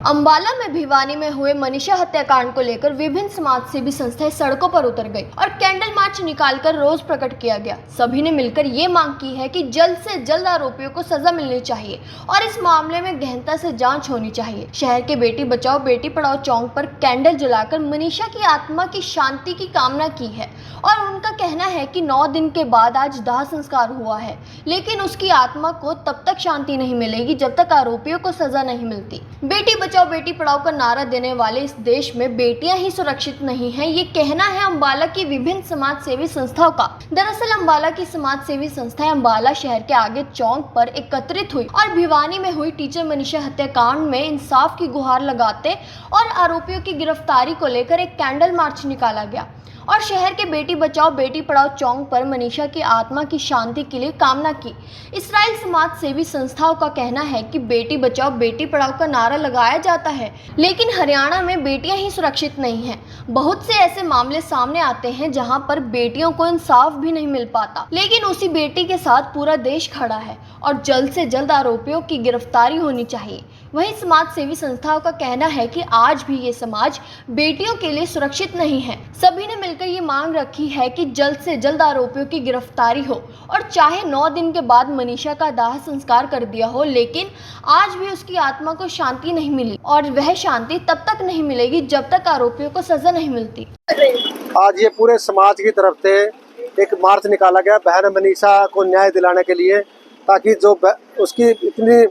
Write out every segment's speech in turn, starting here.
अंबाला में भिवानी में हुए मनीषा हत्याकांड को लेकर विभिन्न समाजसेवी संस्थाएं सड़कों पर उतर गई और कैंडल मार्च निकालकर रोष प्रकट किया गया। सभी ने मिलकर ये मांग की है कि जल्द से जल्द आरोपियों को सजा मिलनी चाहिए और इस मामले में गहनता से जांच होनी चाहिए। शहर के बेटी बचाओ बेटी पढ़ाओ चौक पर कैंडल जलाकर मनीषा की आत्मा की शांति की कामना की है और उनका कहना है कि 9 दिन के बाद आज दाह संस्कार हुआ है, लेकिन उसकी आत्मा को तब तक शांति नहीं मिलेगी जब तक आरोपियों को सजा नहीं मिलती। बेटी बचाओ बेटी पढ़ाओ का नारा देने वाले इस देश में बेटियां ही सुरक्षित नहीं हैं, ये कहना है अंबाला की विभिन्न समाज सेवी संस्थाओं का। दरअसल अंबाला की समाज सेवी संस्थाएं अंबाला शहर के आगे चौक पर एकत्रित हुई और भिवानी में हुई टीचर मनीषा हत्याकांड में इंसाफ की गुहार लगाते और आरोपियों की गिरफ्तारी को लेकर एक कैंडल मार्च निकाला गया और शहर के बेटी बचाओ बेटी पढ़ाओ चौक पर मनीषा की आत्मा की शांति के लिए कामना की। इस्राइल समाज सेवी संस्थाओं का कहना है कि बेटी बचाओ बेटी पढ़ाओ का नारा लगाया जाता है, लेकिन हरियाणा में बेटियां ही सुरक्षित नहीं हैं। बहुत से ऐसे मामले सामने आते हैं जहां पर बेटियों को इंसाफ भी नहीं मिल पाता, लेकिन उसी बेटी के साथ पूरा देश खड़ा है और जल्द से जल्द आरोपियों की गिरफ्तारी होनी चाहिए। वहीं समाज सेवी संस्थाओं का कहना है कि आज भी ये समाज बेटियों के लिए सुरक्षित नहीं है। सभी ने मिलकर ये मांग रखी है कि जल्द से जल्द आरोपियों की गिरफ्तारी हो और चाहे 9 दिन के बाद मनीषा का दाह संस्कार कर दिया हो, लेकिन आज भी उसकी आत्मा को शांति नहीं मिली और वह शांति तब तक नहीं मिलेगी जब तक आरोपियों को सजा नहीं मिलती। आज ये पूरे समाज की तरफ से एक मार्च निकाला गया बहन मनीषा को न्याय दिलाने के लिए, ताकि जो उसकी इतनी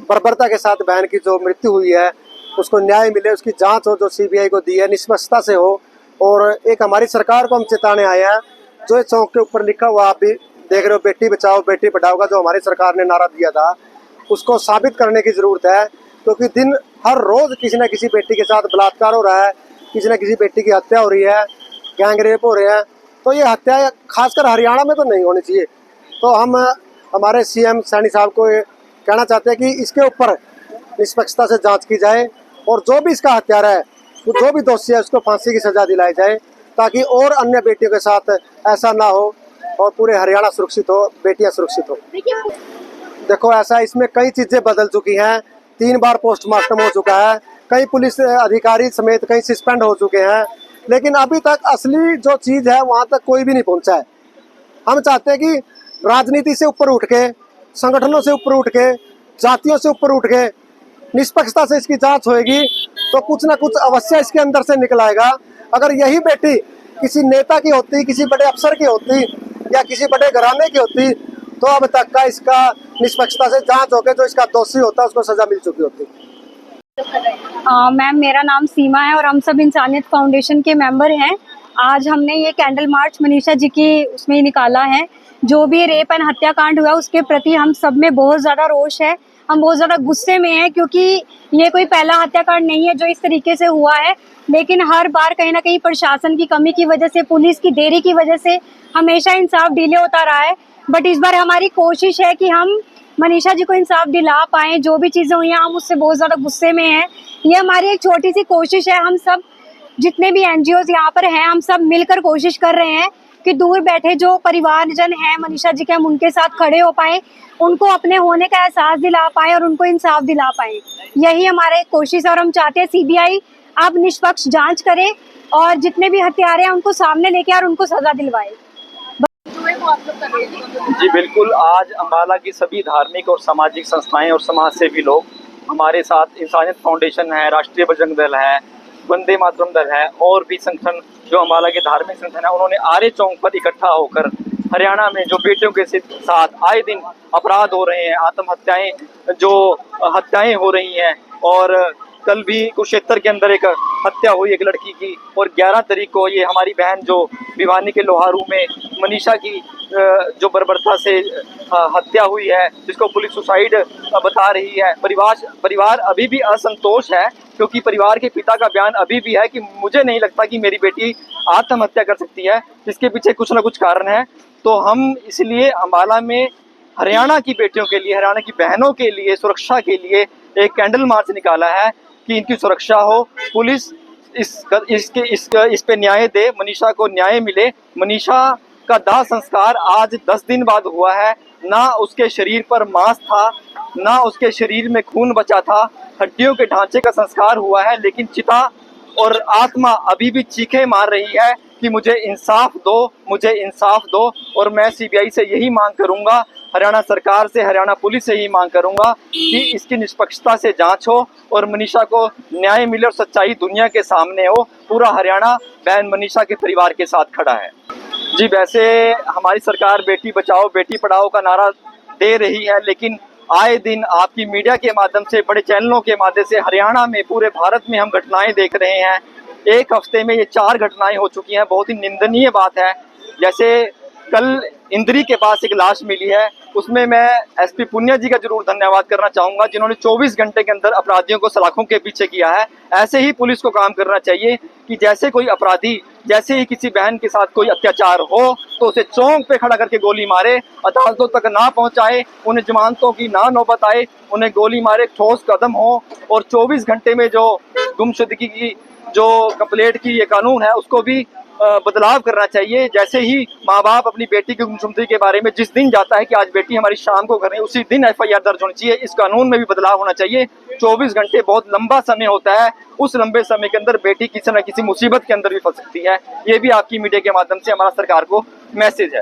बर्बरता के साथ बहन की जो मृत्यु हुई है उसको न्याय मिले, उसकी जांच हो जो सीबीआई को दी है निष्पक्षता से हो। और एक हमारी सरकार को हम चेताने आए हैं, जो इस चौक के ऊपर लिखा हुआ आप भी देख रहे हो बेटी बचाओ बेटी पढ़ाओ का जो हमारी सरकार ने नारा दिया था, उसको साबित करने की ज़रूरत है, क्योंकि दिन हर रोज़ किसी न किसी बेटी के साथ बलात्कार हो रहा है, किसी न किसी बेटी की हत्या हो रही है, गैंग रेप हो रहे हैं। तो ये हत्या खासकर हरियाणा में तो नहीं होनी चाहिए। तो हम हमारे सीएम सैनी साहब को कहना चाहते हैं कि इसके ऊपर निष्पक्षता से जांच की जाए और जो भी इसका हत्यारा है, जो भी दोषी है, उसको फांसी की सजा दिलाई जाए, ताकि और अन्य बेटियों के साथ ऐसा ना हो और पूरे हरियाणा सुरक्षित हो, बेटियां सुरक्षित हो। देखो ऐसा इसमें कई चीज़ें बदल चुकी हैं, 3 बार पोस्टमार्टम हो चुका है, कई पुलिस अधिकारी समेत कई सस्पेंड हो चुके हैं, लेकिन अभी तक असली जो चीज़ है वहाँ तक कोई भी नहीं पहुँचा है। हम चाहते हैं कि राजनीति से ऊपर उठ के, संगठनों से ऊपर उठ के, जातियों से ऊपर उठ के निष्पक्षता से इसकी जांच होएगी तो कुछ ना कुछ अवश्य इसके अंदर से निकल आएगा। अगर यही बेटी किसी नेता की होती, किसी बड़े अफसर की होती या किसी बड़े घराने की होती तो अब तक का इसका निष्पक्षता से जांच होकर जो इसका दोषी होता उसको सजा मिल चुकी होती। मैम मेरा नाम सीमा है और हम सब इंसानियत फाउंडेशन के मेंबर हैं। आज हमने ये कैंडल मार्च मनीषा जी की उसमें निकाला है। जो भी रेप एंड हत्याकांड हुआ उसके प्रति हम सब में बहुत ज़्यादा रोष है, हम बहुत ज़्यादा गुस्से में हैं, क्योंकि ये कोई पहला हत्याकांड नहीं है जो इस तरीके से हुआ है। लेकिन हर बार कहीं ना कहीं प्रशासन की कमी की वजह से, पुलिस की देरी की वजह से हमेशा इंसाफ डिले होता रहा है। बट इस बार हमारी कोशिश है कि हम मनीषा जी को इंसाफ दिला पाएँ। जो भी चीज़ें हुई हैं हम उससे बहुत ज़्यादा गुस्से में हैं। ये हमारी एक छोटी सी कोशिश है। हम सब जितने भी NGOs यहाँ पर हैं, हम सब मिलकर कोशिश कर रहे हैं कि दूर बैठे जो परिवारजन हैं मनीषा जी के, हम उनके साथ खड़े हो पाएँ, उनको अपने होने का एहसास दिला पाएँ और उनको इंसाफ दिला पाएँ। यही हमारे कोशिश है और हम चाहते हैं CBI अब निष्पक्ष जांच करे और जितने भी हत्यारे हैं उनको सामने लेके और उनको सजा दिलवाए। जी बिल्कुल, आज अंबाला की सभी धार्मिक और सामाजिक संस्थाएं और समाज सेवी लोग हमारे साथ, इंसानियत फाउंडेशन है, राष्ट्रीय बजरंग दल है, वंदे मातरम दल है और भी संगठन जो अंबाला के धार्मिक संगठन है, उन्होंने आर्य चौक पर इकट्ठा होकर हरियाणा में जो बेटियों के साथ आए दिन अपराध हो रहे हैं, आत्महत्याएं जो हत्याएं हो रही हैं, और कल भी कुरुक्षेत्र के अंदर एक हत्या हुई एक लड़की की, और 11 तारीख को ये हमारी बहन जो भिवानी के लोहारू में मनीषा की जो बर्बरता से हत्या हुई है, जिसको पुलिस सुसाइड बता रही है। परिवार अभी भी असंतोष है, क्योंकि परिवार के पिता का बयान अभी भी है कि मुझे नहीं लगता कि मेरी बेटी आत्महत्या कर सकती है, इसके पीछे कुछ ना कुछ कारण है। तो हम इसलिए अंबाला में हरियाणा की बेटियों के लिए, हरियाणा की बहनों के लिए सुरक्षा के लिए एक कैंडल मार्च निकाला है कि इनकी सुरक्षा हो, पुलिस इस पे न्याय दे, मनीषा को न्याय मिले। मनीषा का दाह संस्कार आज 10 दिन बाद हुआ है, ना उसके शरीर पर मांस था, ना उसके शरीर में खून बचा था, हड्डियों के ढांचे का संस्कार हुआ है, लेकिन चिता और आत्मा अभी भी चीखें मार रही है कि मुझे इंसाफ दो, मुझे इंसाफ दो। और मैं सीबीआई से यही मांग करूंगा, हरियाणा सरकार से, हरियाणा पुलिस से यही मांग करूंगा कि इसकी निष्पक्षता से जांच हो और मनीषा को न्याय मिले और सच्चाई दुनिया के सामने हो। पूरा हरियाणा बहन मनीषा के परिवार के साथ खड़ा है। जी, वैसे हमारी सरकार बेटी बचाओ बेटी पढ़ाओ का नारा दे रही है, लेकिन आए दिन आपकी मीडिया के माध्यम से, बड़े चैनलों के माध्यम से हरियाणा में, पूरे भारत में हम घटनाएं देख रहे हैं। एक हफ्ते में ये 4 घटनाएं हो चुकी हैं। बहुत ही निंदनीय बात है। जैसे कल इंद्री के पास एक लाश मिली है, उसमें मैं एसपी पुनिया जी का जरूर धन्यवाद करना चाहूंगा, जिन्होंने 24 घंटे के अंदर अपराधियों को सलाखों के पीछे किया है। ऐसे ही पुलिस को काम करना चाहिए कि जैसे कोई अपराधी, जैसे ही किसी बहन के साथ कोई अत्याचार हो तो उसे चौक पे खड़ा करके गोली मारे, अदालतों तक ना पहुंचाए, उन्हें जमानतों की ना नौबत आए, उन्हें गोली मारे, ठोस कदम हो। और 24 घंटे में जो गुमशुदगी की जो कंप्लेंट की ये कानून है, उसको भी बदलाव करना चाहिए। जैसे ही माँ बाप अपनी बेटी की गुमशुदगी के बारे में जिस दिन जाता है कि आज बेटी हमारी शाम को घर है, उसी दिन FIR दर्ज होनी चाहिए। इस कानून में भी बदलाव होना चाहिए। 24 घंटे बहुत लंबा समय होता है, उस लंबे समय के अंदर बेटी किसी न किसी मुसीबत के अंदर भी फंस सकती है। ये भी आपकी मीडिया के माध्यम से हमारा सरकार को मैसेज है।